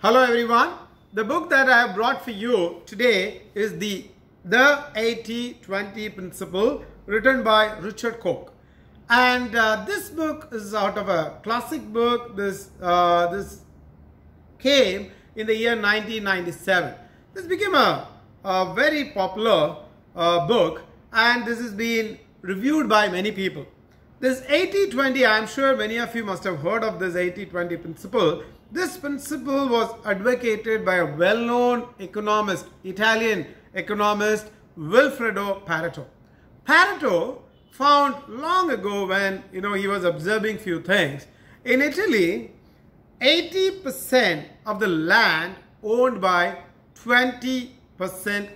Hello everyone. The book that I have brought for you today is the 80-20 Principle, written by Richard Koch. And this book is out of a classic book. This came in the year 1997. This became a very popular book, and this has been reviewed by many people. This 80-20, I am sure many of you must have heard of this 80-20 principle. This principle was advocated by a well-known economist, Italian economist, Vilfredo Pareto. Pareto found long ago, when he was observing few things, in Italy, 80% of the land owned by 20%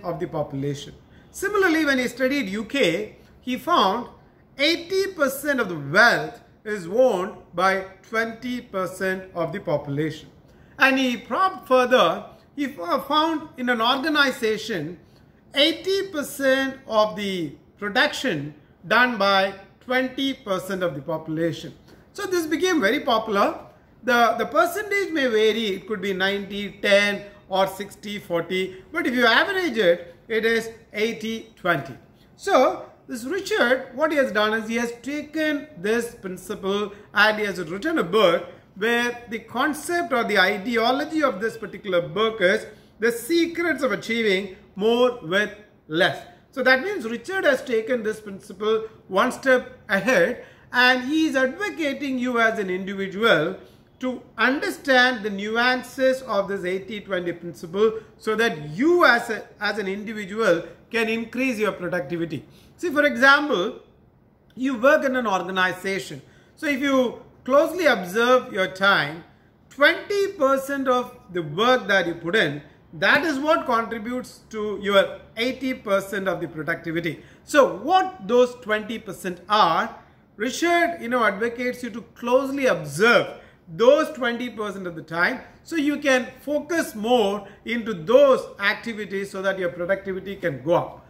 of the population. Similarly, when he studied UK, he found 80% of the wealth is owned by 20% of the population. And he probed further, he found in an organization 80% of the production done by 20% of the population. So this became very popular. The percentage may vary, it could be 90-10 or 60-40, but if you average it, it is 80-20. So this Richard, what he has done is he has taken this principle and he has written a book where the concept or the ideology of this particular book is the secrets of achieving more with less. So that means Richard has taken this principle one step ahead, and he is advocating you as an individual to understand the nuances of this 80-20 principle so that you as an individual can increase your productivity. See, for example, you work in an organization. So if you closely observe your time, 20% of the work that you put in, that is what contributes to your 80% of the productivity. So what those 20% are, Richard advocates you to closely observe those 20% of the time, so you can focus more into those activities so that your productivity can go up.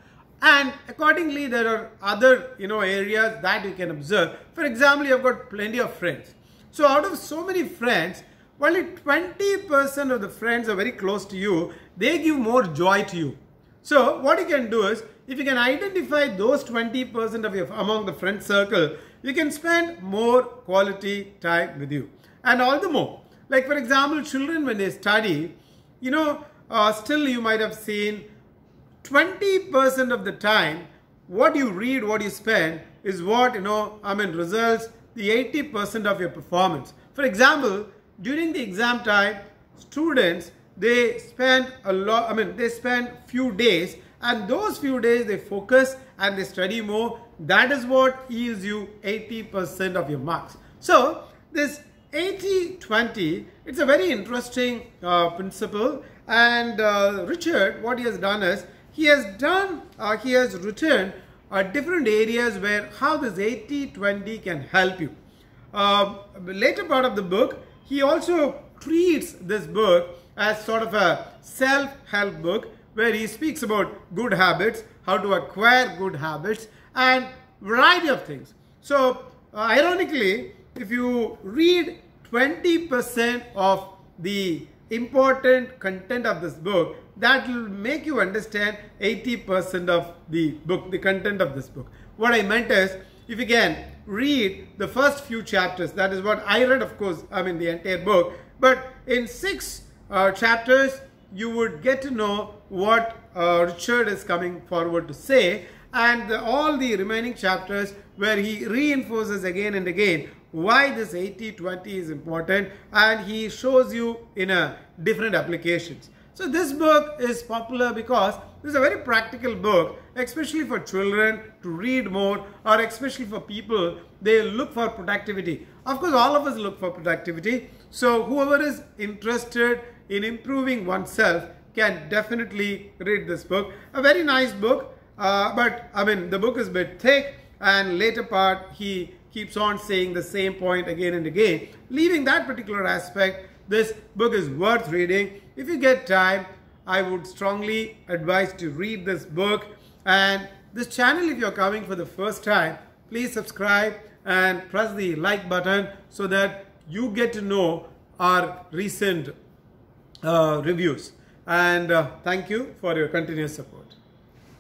And accordingly, there are other areas that you can observe. For example, you have got plenty of friends. So out of so many friends, only 20% of the friends are very close to you. They give more joy to you. So what you can do is, if you can identify those 20% of among the friend circle, you can spend more quality time with you. And all the more, like for example, children when they study, still you might have seen 20% of the time, what you read, what you spend is what, results the 80% of your performance. For example, during the exam time, students, they spend a lot, they spend few days, and those few days they focus and they study more. That is what yields you 80% of your marks. So this 80-20, it's a very interesting principle, and Richard, what he has done is, he has written different areas where how this 80-20 can help you. Later part of the book, he also treats this book as sort of a self-help book where he speaks about good habits, how to acquire good habits, and variety of things. So ironically, if you read 20% of the important content of this book, that will make you understand 80% of the book, the content of this book. What I meant is, if you can read the first few chapters, that is what I read, of course, the entire book, but in 6 chapters, you would get to know what Richard is coming forward to say, and all the remaining chapters where he reinforces again and again why this 80-20 is important, and he shows you in different applications. So this book is popular because this is a very practical book, especially for children to read more, or especially for people, they look for productivity. Of course, all of us look for productivity. So whoever is interested in improving oneself can definitely read this book. A very nice book, but the book is a bit thick, and later part he keeps on saying the same point again and again. Leaving that particular aspect, this book is worth reading. If you get time, I would strongly advise to read this book. And this channel, if you're coming for the first time, please subscribe and press the like button so that you get to know our recent reviews. And thank you for your continuous support.